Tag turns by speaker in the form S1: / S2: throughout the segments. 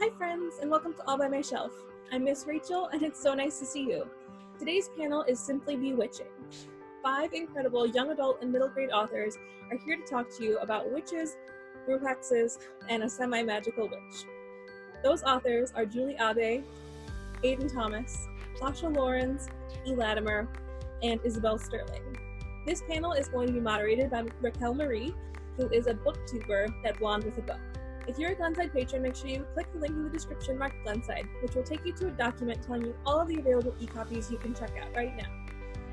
S1: Hi friends, and welcome to All By My Shelf. I'm Miss Rachel, and it's so nice to see you. Today's panel is simply Bewitching. 5 incredible young adult and middle grade authors are here to talk to you about witches, Brujxs, and a semi-magical witch. Those authors are Julie Abe, Aiden Thomas, Sasha Laurens, Latimer, and Isabel Sterling. This panel is going to be moderated by Raquel Marie, who is a booktuber at Blonde with a Book. If you're a Glenside patron, make sure you click the link in the description marked Glenside, which will take you to a document telling you all of the available e-copies you can check out right now.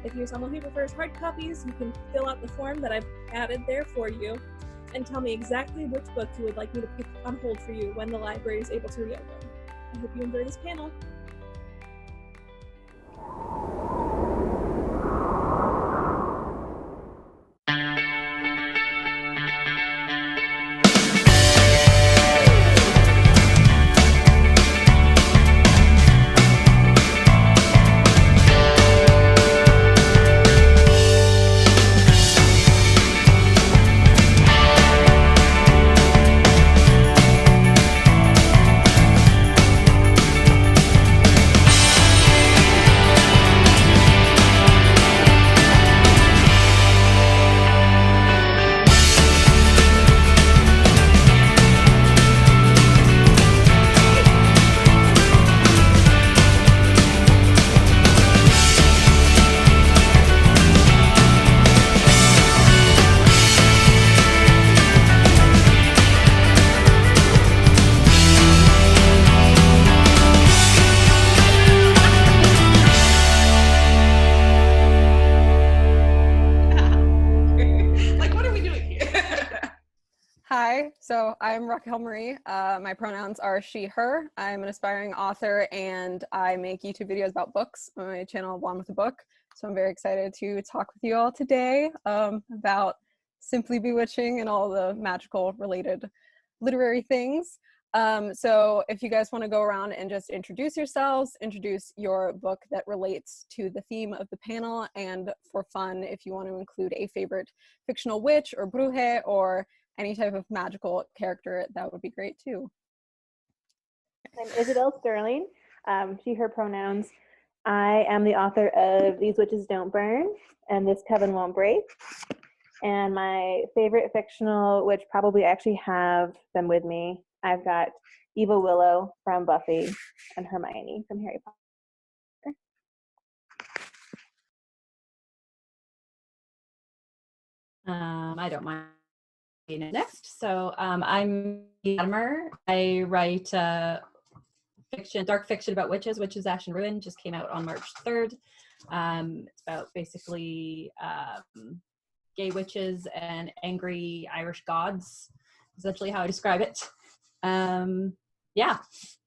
S1: If you're someone who prefers hard copies, you can fill out the form that I've added there for you and tell me exactly which book you would like me to put on hold for you when the library is able to reopen. I hope you enjoy this panel.
S2: Hi, so I'm Raquel Marie. My pronouns are she, her. I'm an aspiring author and I make YouTube videos about books on my channel, Blonde with a Book. So I'm very excited to talk with you all today about simply bewitching and all the magical related literary things. So if you guys want to go around and just introduce yourselves, introduce your book that relates to the theme of the panel, and for fun, if you want to include a favorite fictional witch or bruja or any type of magical character, that would be great too.
S3: I'm Isabel Sterling, she, her pronouns. I am the author of These Witches Don't Burn and This Coven Won't Break. And my favorite fictional, which probably actually have them with me, I've got Eva Willow from Buffy and Hermione from Harry Potter.
S4: I don't mind next. So I'm Latimer. I write fiction, dark fiction about witches. Witches, Ash and Ruin just came out on March 3rd. It's about basically gay witches and angry Irish gods, essentially how I describe it. Yeah.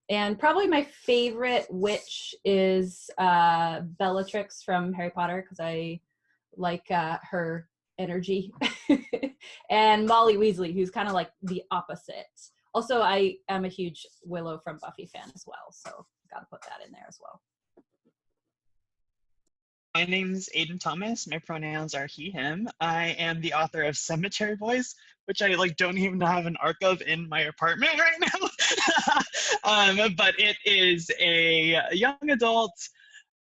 S4: And probably my favorite witch is Bellatrix from Harry Potter, because I like her energy. And Molly Weasley, who's kind of like the opposite. Also, I am a huge Willow from Buffy fan as well, so gotta put that in there as well.
S5: My name's Aiden Thomas. My pronouns are he, him. I am the author of Cemetery Boys, which I don't even have an arc of in my apartment right now. But it is a young adult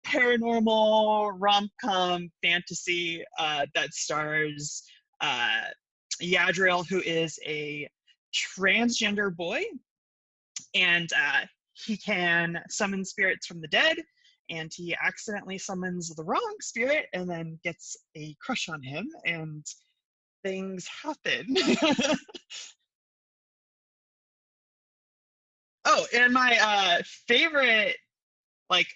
S5: paranormal rom-com fantasy that stars Yadriel, who is a transgender boy, and he can summon spirits from the dead, and he accidentally summons the wrong spirit and then gets a crush on him, and things happen. Oh, and my favorite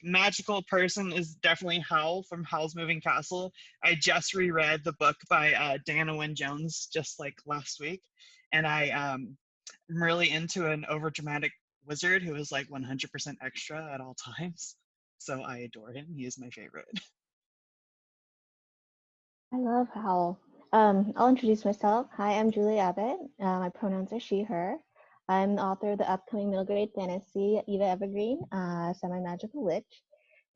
S5: magical person is definitely Howl from Howl's Moving Castle. I just reread the book by Diana Wynne Jones just last week, and I'm really into an overdramatic wizard who is 100% extra at all times. So I adore him. He is my favorite.
S6: I love Howl. I'll introduce myself. Hi, I'm Julie Abbott. My pronouns are she, her. I'm the author of the upcoming middle grade fantasy, Evergreen, Semi-Magical Witch.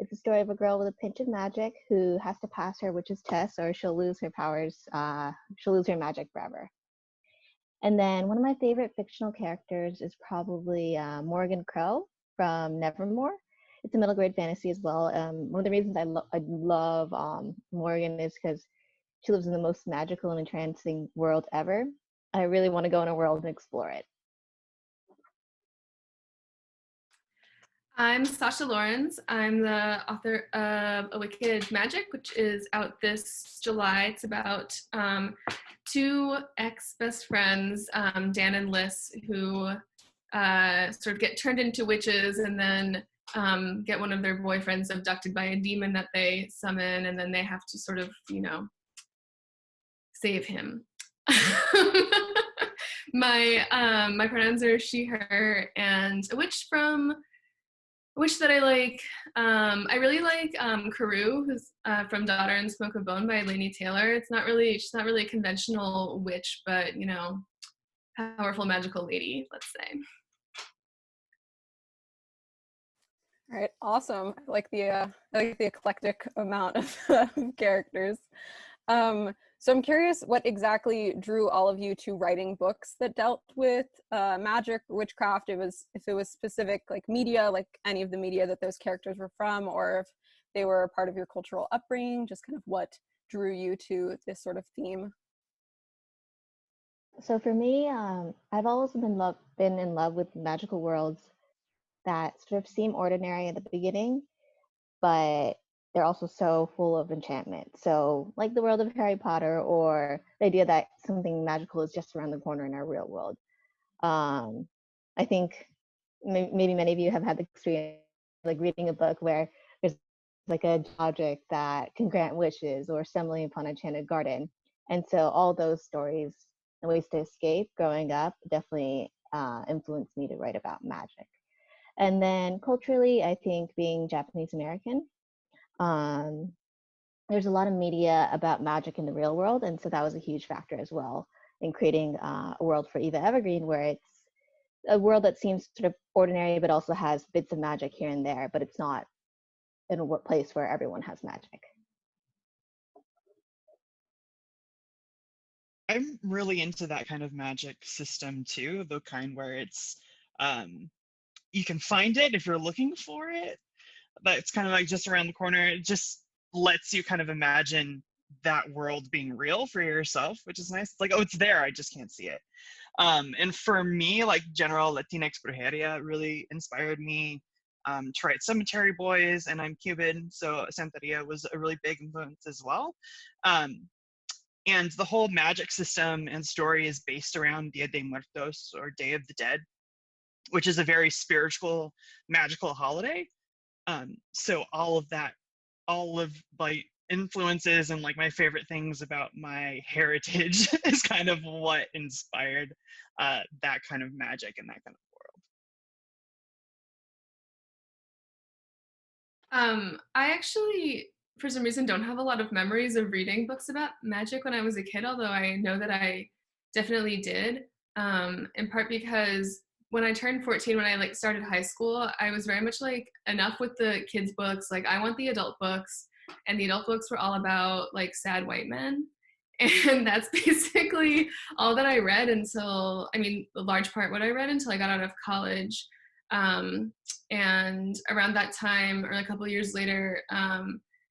S6: It's a story of a girl with a pinch of magic who has to pass her witch's test or she'll lose her powers, she'll lose her magic forever. And then one of my favorite fictional characters is probably Morgan Crow from Nevermore. It's a middle grade fantasy as well. One of the reasons I love Morgan is because she lives in the most magical and entrancing world ever. I really want to go in a world and explore it.
S1: I'm Sasha Laurens. I'm the author of A Wicked Magic, which is out this July. It's about two ex-best friends, Dan and Liz, who sort of get turned into witches and then get one of their boyfriends abducted by a demon that they summon, and then they have to sort of, save him. My pronouns are she, her, and a witch that I like. I really like Carew, who's from Daughter and Smoke of Bone by Laini Taylor. She's not really a conventional witch, but powerful magical lady, let's say.
S2: All right, awesome. I like the eclectic amount of characters. So I'm curious what exactly drew all of you to writing books that dealt with magic, witchcraft. If it was specific like media, like any of the media that those characters were from, or if they were a part of your cultural upbringing, just kind of what drew you to this sort of theme.
S6: So for me, I've always been in love with magical worlds that sort of seem ordinary at the beginning, but they're also so full of enchantment. So like the world of Harry Potter, or the idea that something magical is just around the corner in our real world. I think maybe many of you have had the experience like reading a book where there's like a object that can grant wishes, or stumbling upon a enchanted garden. And so all those stories and ways to escape growing up definitely influenced me to write about magic. And then culturally, I think being Japanese American, there's a lot of media about magic in the real world. And so that was a huge factor as well in creating a world for Eva Evergreen, where it's a world that seems sort of ordinary, but also has bits of magic here and there, but it's not in a place where everyone has magic.
S5: I'm really into that kind of magic system too, the kind where it's you can find it if you're looking for it, but it's kind of like just around the corner. It just lets you kind of imagine that world being real for yourself, which is nice. It's like, oh, it's there, I just can't see it. And for me, like General Latinx Brujeria really inspired me to write Cemetery Boys, and I'm Cuban, so Santeria was a really big influence as well. And the whole magic system and story is based around Dia de Muertos, or Day of the Dead, which is a very spiritual, magical holiday. So all of my influences and like my favorite things about my heritage is kind of what inspired that kind of magic and that kind of
S1: world. I actually, for some reason, don't have a lot of memories of reading books about magic when I was a kid, although I know that I definitely did, in part because when I turned 14, when I started high school, I was very much like, enough with the kids' books, like I want the adult books, and the adult books were all about like sad white men. And that's basically all that I read until, a large part what I read until I got out of college. And around that time, or a couple of years later,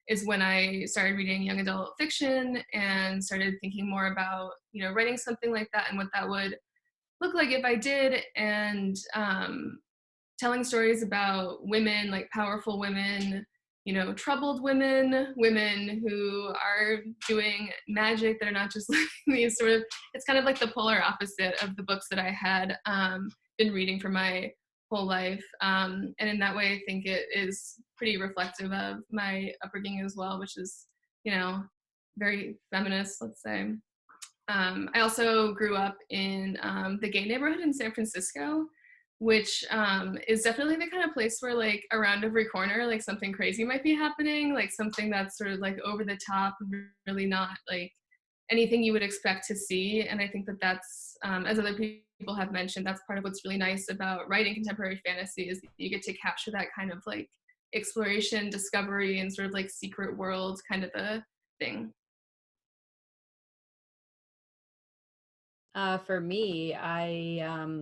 S1: is when I started reading young adult fiction and started thinking more about, writing something like that and what that would look like if I did, and telling stories about women, like powerful women, troubled women, women who are doing magic that are not just like these sort of, it's kind of like the polar opposite of the books that I had been reading for my whole life. And in that way, I think it is pretty reflective of my upbringing as well, which is, very feminist, let's say. I also grew up in the gay neighborhood in San Francisco, which is definitely the kind of place where like around every corner, like something crazy might be happening, like something that's sort of like over the top, really not like anything you would expect to see. And I think that that's, as other people have mentioned, that's part of what's really nice about writing contemporary fantasy, is that you get to capture that kind of like exploration, discovery, and sort of like secret world kind of a thing.
S4: For me, I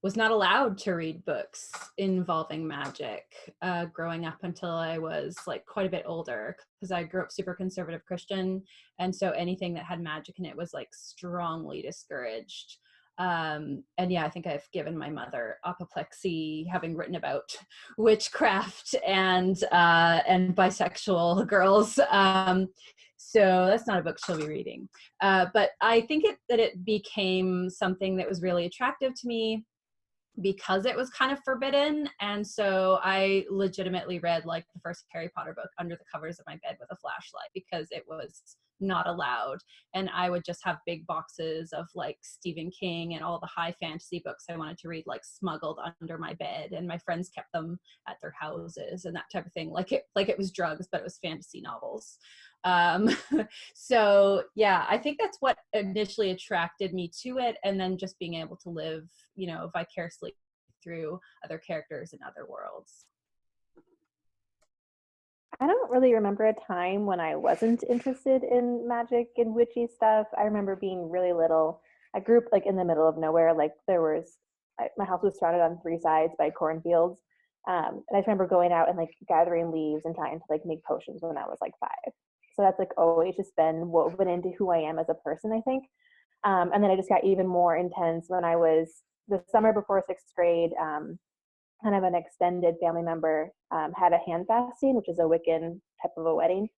S4: was not allowed to read books involving magic growing up until I was like quite a bit older, because I grew up super conservative Christian, and so anything that had magic in it was like strongly discouraged. And yeah, I think I've given my mother apoplexy having written about witchcraft and bisexual girls. So that's not a book she'll be reading. But I think that it became something that was really attractive to me because it was kind of forbidden. And so I legitimately read like the first Harry Potter book under the covers of my bed with a flashlight because it was not allowed. And I would just have big boxes of like Stephen King and all the high fantasy books I wanted to read like smuggled under my bed, and my friends kept them at their houses and that type of thing, like it was drugs, but it was fantasy novels. um so yeah, I think that's what initially attracted me to it, and then just being able to live, you know, vicariously through other characters in other worlds.
S3: I don't really remember a time when I wasn't interested in magic and witchy stuff. I remember being really little. I grew up like in the middle of nowhere. Like my house was surrounded on three sides by cornfields. And I just remember going out and like gathering leaves and trying to like make potions when I was like 5. So that's like always just been woven into who I am as a person, I think. And then I just got even more intense when I was the summer before 6th grade. Kind of an extended family member had a hand fasting, which is a Wiccan type of a wedding.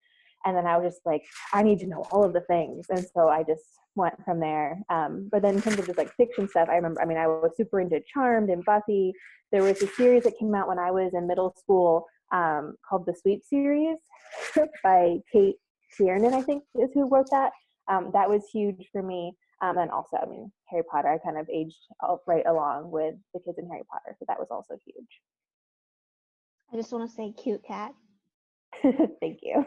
S3: And then I was just like, I need to know all of the things. And so I just went from there. But then in terms of just like fiction stuff, I was super into Charmed and Buffy. There was a series that came out when I was in middle school called the Sweep series by Kate Tiernan, I think is who wrote that. That was huge for me. And also, I mean, Harry Potter, I kind of aged right along with the kids in Harry Potter. So that was also huge.
S6: I just want to say cute cat.
S3: Thank you.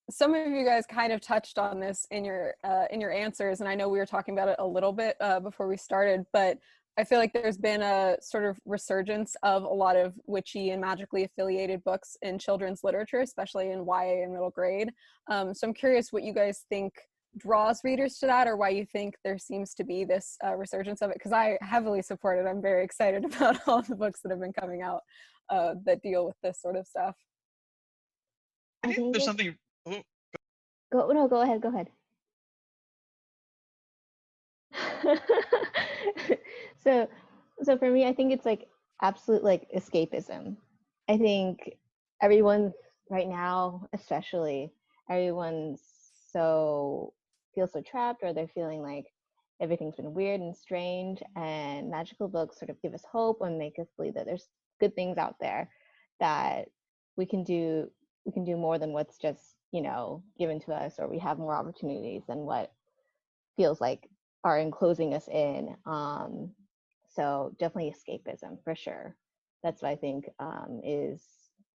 S2: Some of you guys kind of touched on this in your answers, and I know we were talking about it a little bit before we started, but I feel like there's been a sort of resurgence of a lot of witchy and magically affiliated books in children's literature, especially in YA and middle grade. So I'm curious what you guys think draws readers to that, or why you think there seems to be this resurgence of it, because I heavily support it. I'm very excited about all the books that have been coming out that deal with this sort of stuff.
S5: I think there's something. Oh.
S6: Go ahead. So for me, I think it's like absolute like escapism. I think everyone right now, especially everyone's feels so trapped, or they're feeling like everything's been weird and strange, and magical books sort of give us hope and make us believe that there's good things out there, that we can do more than what's just, you know, given to us, or we have more opportunities than what feels like are enclosing us in. So definitely escapism for sure. That's what I think is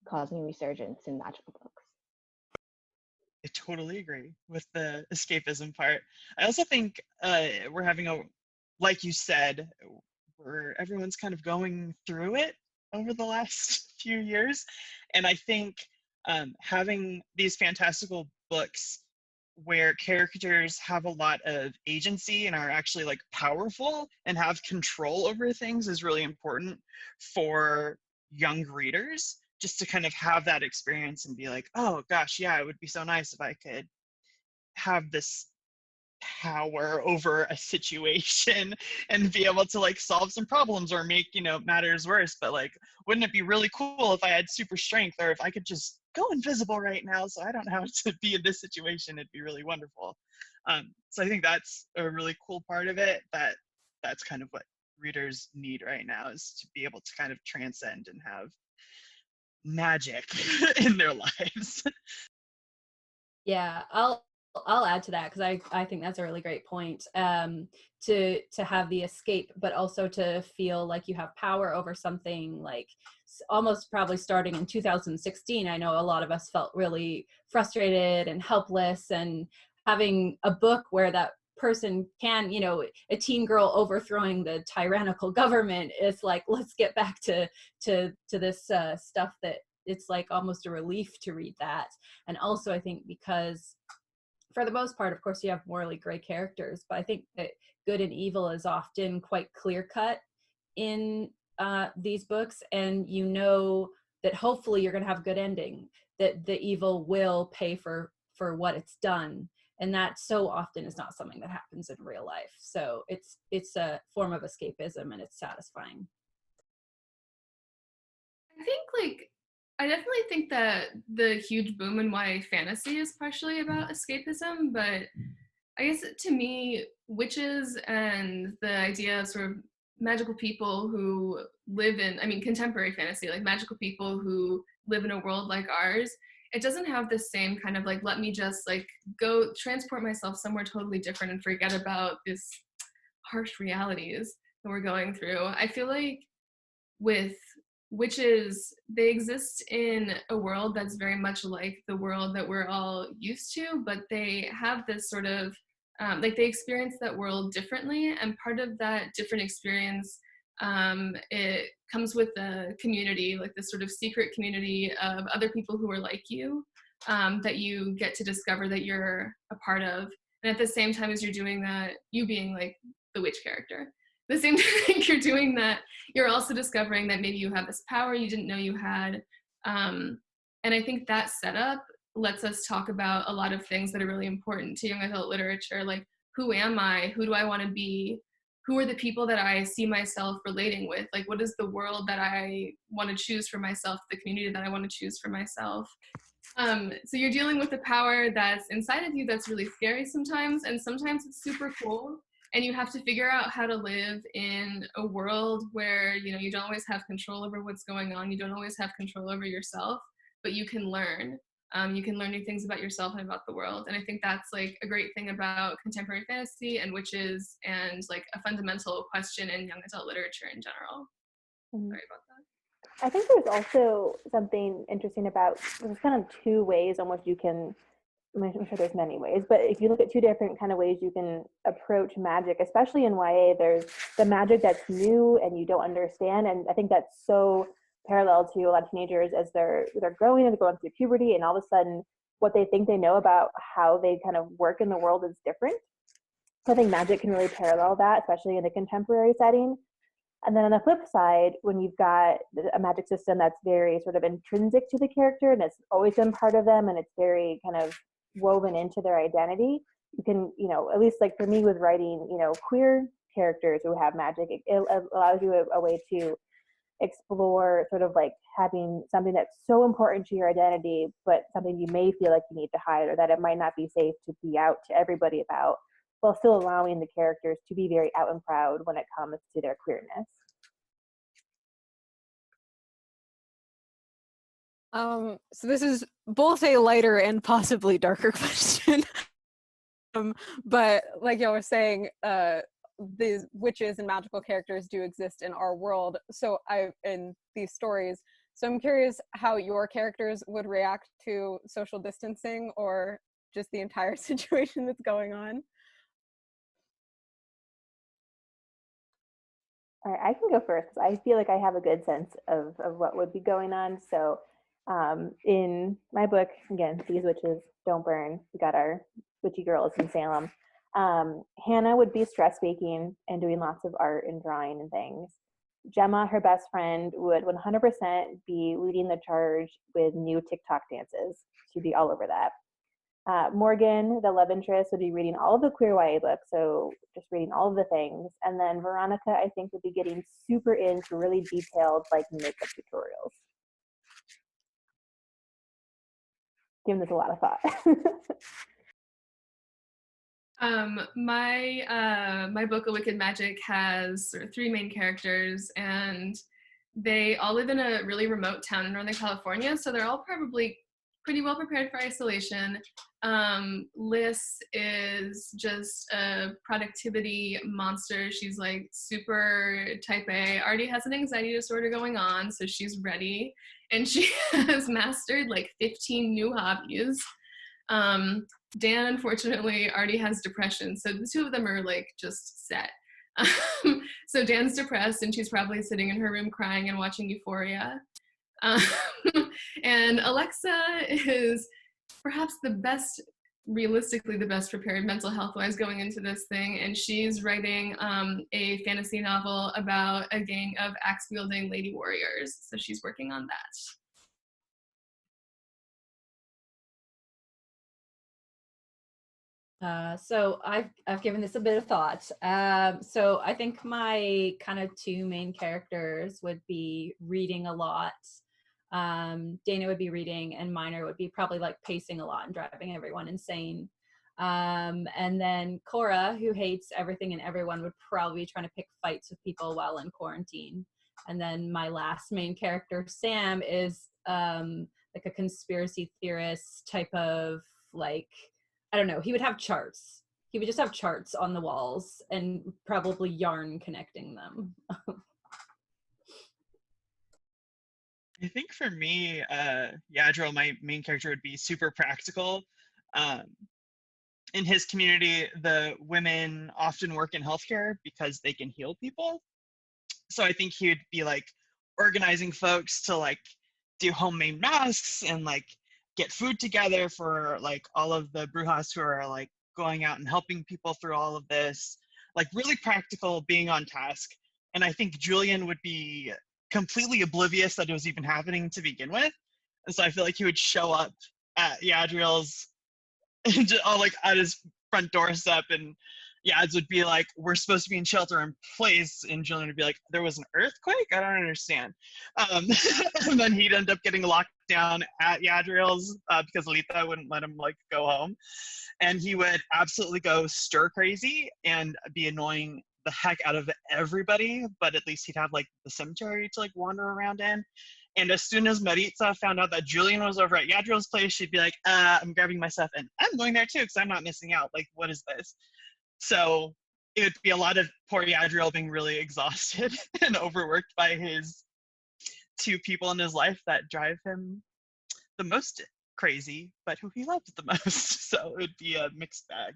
S6: causing resurgence in magical books.
S5: I totally agree with the escapism part. I also think we're having like you said, where everyone's kind of going through it over the last few years. And I think having these fantastical books where characters have a lot of agency and are actually like powerful and have control over things is really important for young readers, just to kind of have that experience and be like, oh gosh, yeah, it would be so nice if I could have this power over a situation and be able to like solve some problems or make, you know, matters worse. But like, wouldn't it be really cool if I had super strength, or if I could just go invisible right now so I don't have to be in this situation? It'd be really wonderful. So I think that's a really cool part of it, that's kind of what readers need right now, is to be able to kind of transcend and have magic in their lives.
S4: Yeah, I'll add to that, because I think that's a really great point. To have the escape, but also to feel like you have power over something, like almost probably starting in 2016. I know a lot of us felt really frustrated and helpless, and having a book where that person can, you know, a teen girl overthrowing the tyrannical government is like, let's get back to this stuff, that it's like almost a relief to read that. And also I think because for the most part, of course, you have morally gray characters, but I think that good and evil is often quite clear cut in these books, and you know that hopefully you're going to have a good ending, that the evil will pay for what it's done, and that so often is not something that happens in real life. So it's a form of escapism, and it's satisfying.
S7: I think like I definitely think that the huge boom in YA fantasy is partially about escapism, but I guess to me, witches and the idea of sort of magical people who live in, I mean, contemporary fantasy, like magical people who live in a world like ours, it doesn't have the same kind of like, let me just like go transport myself somewhere totally different and forget about this harsh realities that we're going through. I feel like with witches, they exist in a world that's very much like the world that we're all used to, but they have this sort of like they experience that world differently, and part of that different experience, it comes with a community, like this sort of secret community of other people who are like you, that you get to discover that you're a part of. And at the same time as you're doing that, you being like the witch character, the same time you're doing that, you're also discovering that maybe you have this power you didn't know you had. And I think that setup lets us talk about a lot of things that are really important to young adult literature, like who am I? Who do I want to be? Who are the people that I see myself relating with? Like, what is the world that I want to choose for myself, the community that I want to choose for myself? So you're dealing with a power that's inside of you that's really scary sometimes, and sometimes it's super cool. And you have to figure out how to live in a world where, you know, you don't always have control over what's going on. You don't always have control over yourself, but you can learn. You can learn new things about yourself and about the world. And I think that's like a great thing about contemporary fantasy and witches, and like a fundamental question in young adult literature in general. Sorry about that.
S3: I think there's also something interesting about, there's kind of two ways in which you can, I'm sure there's many ways, but if you look at two different kind of ways you can approach magic, especially in YA, there's the magic that's new and you don't understand. And I think that's so parallel to a lot of teenagers as they're growing and they're going through puberty, and all of a sudden what they think they know about how they kind of work in the world is different. So I think magic can really parallel that, especially in the contemporary setting. And then on the flip side, when you've got a magic system that's very sort of intrinsic to the character and it's always been part of them and it's very kind of woven into their identity, you can, you know, at least like for me with writing, you know, queer characters who have magic, it allows you a way to explore sort of like having something that's so important to your identity, but something you may feel like you need to hide, or that it might not be safe to be out to everybody about, while still allowing the characters to be very out and proud when it comes to their queerness.
S2: So this is both a lighter and possibly darker question. But like y'all were saying, these witches and magical characters do exist in our world. So in these stories. So I'm curious how your characters would react to social distancing or just the entire situation that's going on.
S3: All right, I can go first because I feel like I have a good sense of what would be going on. So in my book, again, These Witches Don't Burn, we got our witchy girls in Salem. Hannah would be stress baking and doing lots of art and drawing and things. Gemma, her best friend, would 100% be leading the charge with new TikTok dances. She'd be all over that. Morgan, the love interest, would be reading all of the queer YA books, so just reading all of the things. And then Veronica, I think, would be getting super into really detailed like makeup tutorials. Giving this a lot of thought.
S7: My book, A Wicked Magic, has sort of three main characters, and they all live in a really remote town in Northern California, so they're all probably pretty well prepared for isolation. Liz is just a productivity monster. She's like super type A, already has an anxiety disorder going on, so she's ready. And she has mastered like 15 new hobbies. Dan, unfortunately, already has depression, so the two of them are like just set. So Dan's depressed, and she's probably sitting in her room crying and watching Euphoria. And Alexa is perhaps the best realistically the best prepared mental health wise going into this thing, and she's writing a fantasy novel about a gang of axe wielding lady warriors, so she's working on that.
S4: So I've given this a bit of thought. So I think my kind of two main characters would be reading a lot. Dana would be reading, and Minor would be probably like pacing a lot and driving everyone insane. And then Cora, who hates everything and everyone, would probably be trying to pick fights with people while in quarantine. And then my last main character, Sam, is like a conspiracy theorist type of like, I don't know, he would have charts. He would just have charts on the walls and probably yarn connecting them.
S5: I think for me, Yadril, my main character, would be super practical. Um, in his community, the women often work in healthcare because they can heal people. So I think he would be like organizing folks to like do homemade masks and like get food together for like all of the Brujxs who are like going out and helping people through all of this, like really practical, being on task. And I think Julian would be completely oblivious that it was even happening to begin with. And so I feel like he would show up at Yadriel's all like at his front doorstep, and Yads would be like, "We're supposed to be in shelter in place," and Julian would be like, "There was an earthquake? I don't understand." And then he'd end up getting locked down at Yadriel's because Alita wouldn't let him like go home, and he would absolutely go stir crazy and be annoying the heck out of everybody. But at least he'd have like the cemetery to like wander around in. And as soon as Maritza found out that Julian was over at Yadril's place, she'd be like, I'm grabbing my stuff and I'm going there too because I'm not missing out. Like, what is this? So it would be a lot of poor Yadril being really exhausted and overworked by his two people in his life that drive him the most crazy, but who he loves the most. So it would be a mixed bag.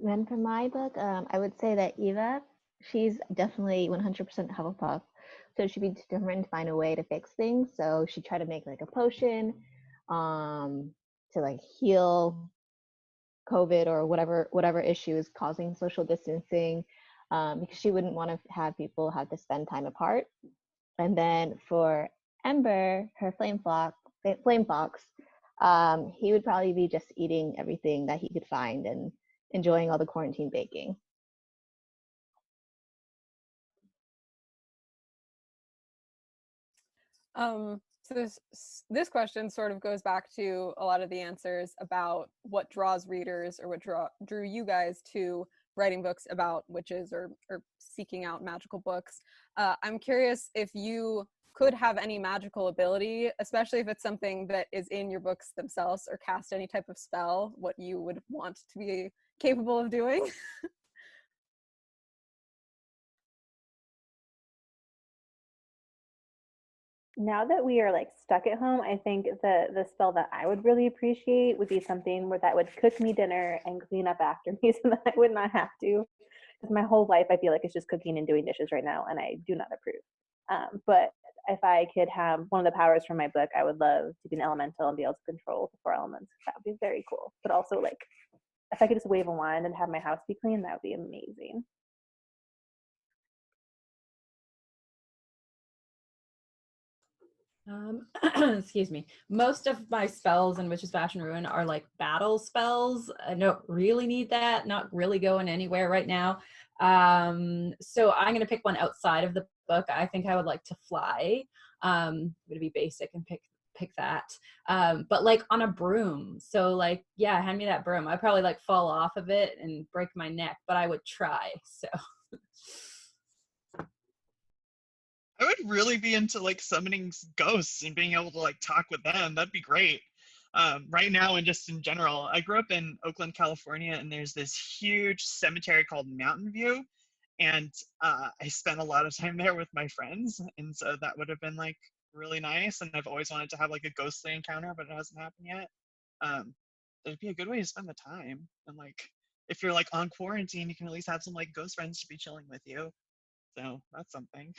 S6: Then for my book, I would say that Eva, she's definitely 100% Hufflepuff. So she'd be determined to find a way to fix things. So she tried to make like a potion to like heal COVID or whatever issue is causing social distancing, because she wouldn't want to have people have to spend time apart. And then for Ember, her flame fox, he would probably be just eating everything that he could find and enjoying all the quarantine baking.
S2: So this question sort of goes back to a lot of the answers about what draws readers or what drew you guys to writing books about witches or seeking out magical books. I'm curious if you could have any magical ability, especially if it's something that is in your books themselves, or cast any type of spell, what you would want to be capable of doing.
S3: Now that we are like stuck at home, I think the spell that I would really appreciate would be something where that would cook me dinner and clean up after me so that I would not have to. Because my whole life I feel like it's just cooking and doing dishes right now, and I do not approve. But if I could have one of the powers from my book, I would love to be an elemental and be able to control the 4 elements. That would be very cool. But also, like, if I could just wave a wand and have my house be clean, that would be amazing.
S4: Excuse me. Most of my spells in Witches Bash and Ruin are like battle spells. I don't really need that, not really going anywhere right now. So I'm going to pick one outside of the book. I think I would like to fly. I'm going to be basic and pick that. But like on a broom. So like, yeah, hand me that broom. I'd probably like fall off of it and break my neck, but I would try. So
S5: I would really be into like summoning ghosts and being able to like talk with them. That'd be great. Right now and just in general, I grew up in Oakland, California, and there's this huge cemetery called Mountain View, and I spent a lot of time there with my friends, and so that would have been like really nice. And I've always wanted to have like a ghostly encounter, but it hasn't happened yet. It'd be a good way to spend the time, and like if you're like on quarantine, you can at least have some like ghost friends to be chilling with you. So that's something.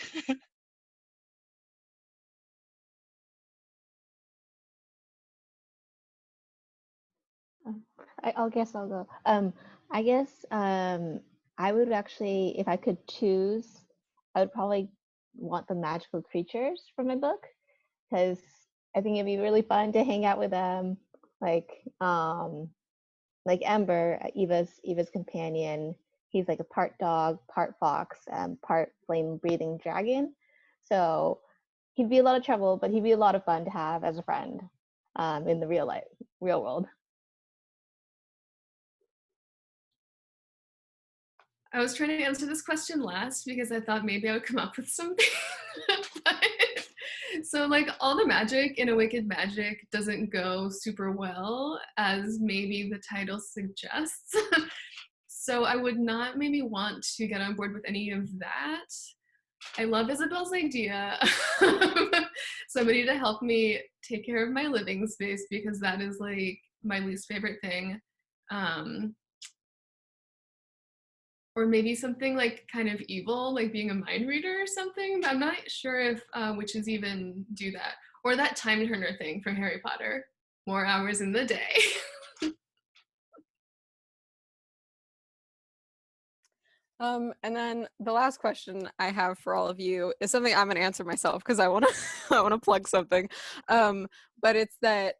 S6: I'll guess I'll go. I guess I would actually, if I could choose, I would probably want the magical creatures for my book because I think it'd be really fun to hang out with them, like um like Ember, Eva's companion. He's like a part dog, part fox, part flame breathing dragon. So he'd be a lot of trouble, but he'd be a lot of fun to have as a friend in the real world.
S7: I was trying to answer this question last because I thought maybe I would come up with something. So like all the magic in A Wicked Magic doesn't go super well, as maybe the title suggests. So I would not maybe want to get on board with any of that. I love Isabel's idea of somebody to help me take care of my living space because that is like my least favorite thing. Or maybe something like kind of evil, like being a mind reader or something. But I'm not sure if witches even do that. Or that time turner thing from Harry Potter. More hours in the day.
S2: And then the last question I have for all of you is something I'm going to answer myself because I want to I want to plug something. But it's that,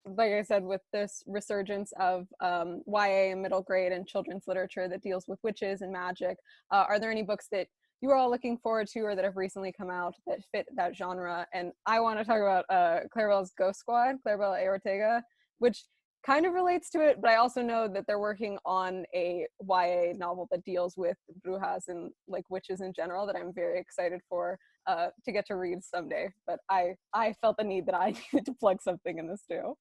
S2: like I said, with this resurgence of YA and middle grade and children's literature that deals with witches and magic, are there any books that you are all looking forward to or that have recently come out that fit that genre? And I want to talk about Claribel's Ghost Squad, Claribel A. Ortega, which kind of relates to it, but I also know that they're working on a YA novel that deals with Brujxs and like witches in general that I'm very excited for to get to read someday. But I felt the need that I needed to plug something in this too.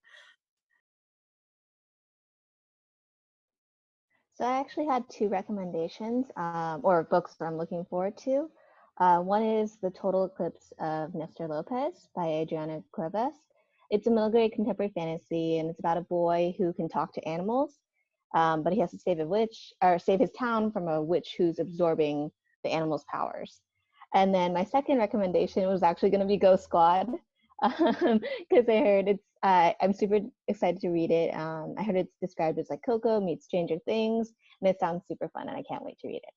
S6: So I actually had two recommendations, or books that I'm looking forward to. One is The Total Eclipse of Nestor Lopez by Adriana Cuevas. It's a middle grade contemporary fantasy, and it's about a boy who can talk to animals, but he has to save a witch or save his town from a witch who's absorbing the animal's powers. And then my second recommendation was actually going to be Ghost Squad, because I heard it's. I'm super excited to read it. I heard it's described as like Coco meets Stranger Things, and it sounds super fun, and I can't wait to read it.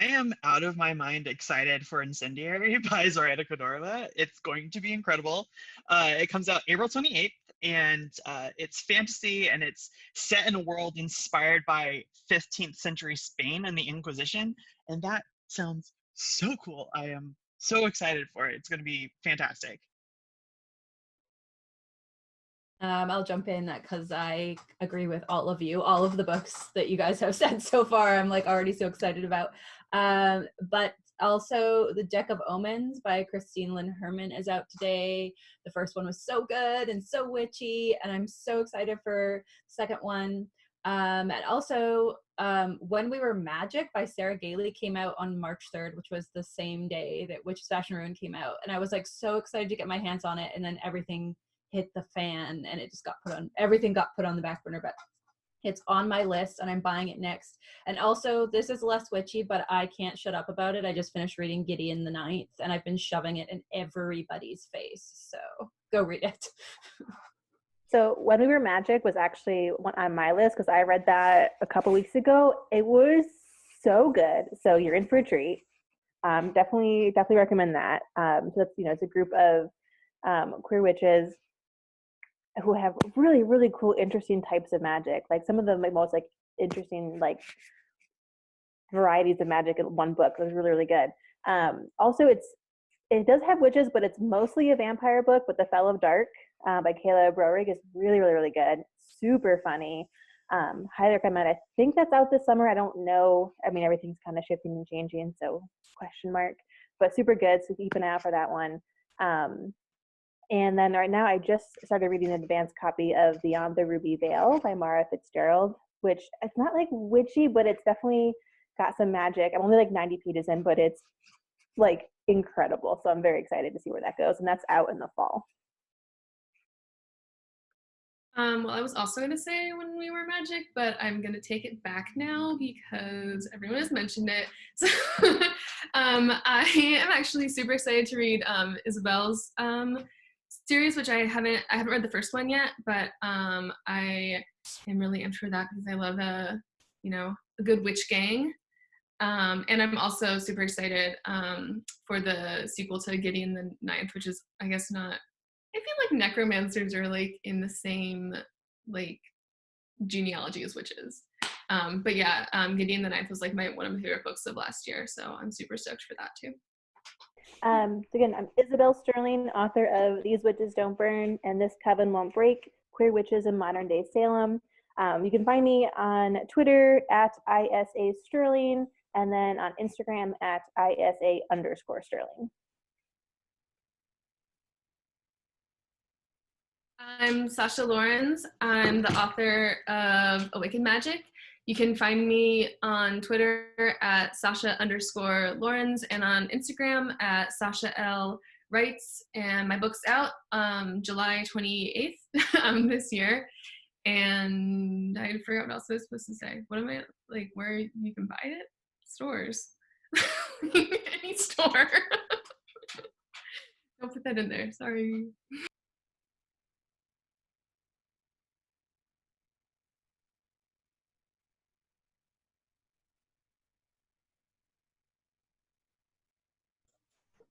S5: I am out of my mind excited for Incendiary by Zoraida Cordova. It's going to be incredible. It comes out April 28th, and it's fantasy, and it's set in a world inspired by 15th century Spain and the Inquisition, and that sounds so cool. I am so excited for it. It's going to be fantastic.
S4: I'll jump in because I agree with all of you. All of the books that you guys have said so far, I'm like already so excited about. But also The Deck of Omens by Christine Lynn Herman is out today. The first one was so good and so witchy, and I'm so excited for the second one. And also When We Were Magic by Sarah Gailey came out on March 3rd, which was the same day that Witch's Fashion Ruin came out. And I was like so excited to get my hands on it, and then everything hit the fan and it just everything got put on the back burner, but it's on my list and I'm buying it next. And also, this is less witchy, but I can't shut up about it. I just finished reading Gideon the Ninth and I've been shoving it in everybody's face. So go read it.
S3: So When We Were Magic was actually on my list because I read that a couple weeks ago. It was so good. So you're in for a treat. Definitely recommend that. So that's, it's a group of queer witches who have really, really cool, interesting types of magic. Like some of the most like interesting like varieties of magic in one book. It was really, really good. Also, it does have witches, but it's mostly a vampire book. But The Fellow of Dark by Kayla Broerig is really, really, really good. Super funny. Highly recommend. I think that's out this summer. I don't know. I mean, everything's kind of shifting and changing, so question mark. But super good. So keep an eye out for that one. And then right now, I just started reading an advanced copy of Beyond the Ruby Veil by Mara Fitzgerald, which it's not like witchy, but it's definitely got some magic. I'm only like 90 pages in, but it's like incredible. So I'm very excited to see where that goes. And that's out in the fall.
S7: Well, I was also going to say When We Were Magic, but I'm going to take it back now because everyone has mentioned it. So I am actually super excited to read Isabel's series, which I haven't read the first one yet, but I am really in for that because I love a good witch gang. And I'm also super excited for the sequel to Gideon the Ninth, which is, I guess, not. I feel like necromancers are like in the same like genealogy as witches. But yeah, Gideon the Ninth was like one of my favorite books of last year, so I'm super stoked for that too.
S3: So again, I'm Isabel Sterling, author of These Witches Don't Burn and This Coven Won't Break, Queer Witches in Modern Day Salem. You can find me on Twitter at ISA Sterling, and then on Instagram at ISA_Sterling.
S7: I'm Sasha Laurens. I'm the author of Awakened Magic. You can find me on Twitter at Sasha_Laurens and on Instagram at Sasha L. Writes. And my book's out July 28th this year. And I forgot what else I was supposed to say. What am I, like, where you can buy it? Stores. Any store. Don't put that in there, sorry.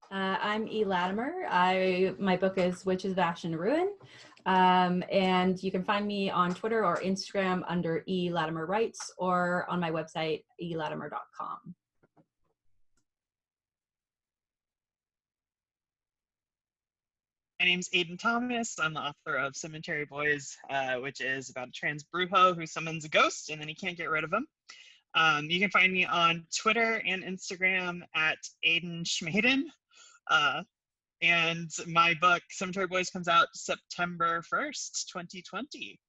S4: I'm E. Latimer. My book is Witches of Ash and Ruin. And you can find me on Twitter or Instagram under E. Latimer Writes, or on my website, elatimer.com.
S5: My name's Aiden Thomas. I'm the author of Cemetery Boys, which is about a trans brujo who summons a ghost and then he can't get rid of him. You can find me on Twitter and Instagram at Aiden Schmaden. And my book, Cemetery Boys, comes out September 1st, 2020.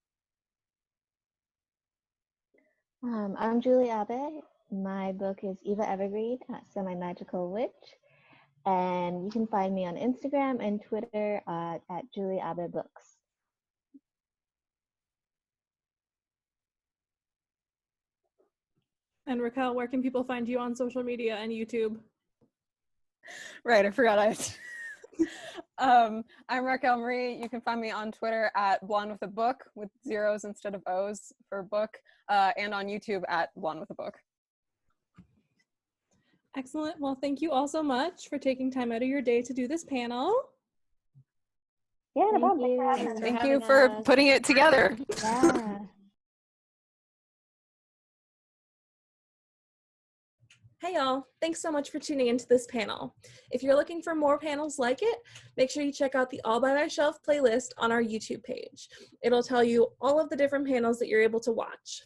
S6: I'm Julie Abbott. My book is Eva Evergreen, Semi-Magical Witch. And you can find me on Instagram and Twitter at Julie Abbott Books.
S1: And Raquel, where can people find you on social media and YouTube?
S2: Right, I forgot I'm Raquel Marie. You can find me on Twitter at Blonde with a Book, with zeros instead of O's for book, and on YouTube at Blonde with a Book.
S1: Excellent. Well, thank you all so much for taking time out of your day to do this panel.
S3: Yeah, no
S6: Thank
S3: problem.
S6: you.
S3: Thanks for having us.
S2: Thank you for putting it together.
S6: Yeah.
S1: Hey y'all, thanks so much for tuning into this panel. If you're looking for more panels like it, make sure you check out the All by My Shelf playlist on our YouTube page. It'll tell you all of the different panels that you're able to watch.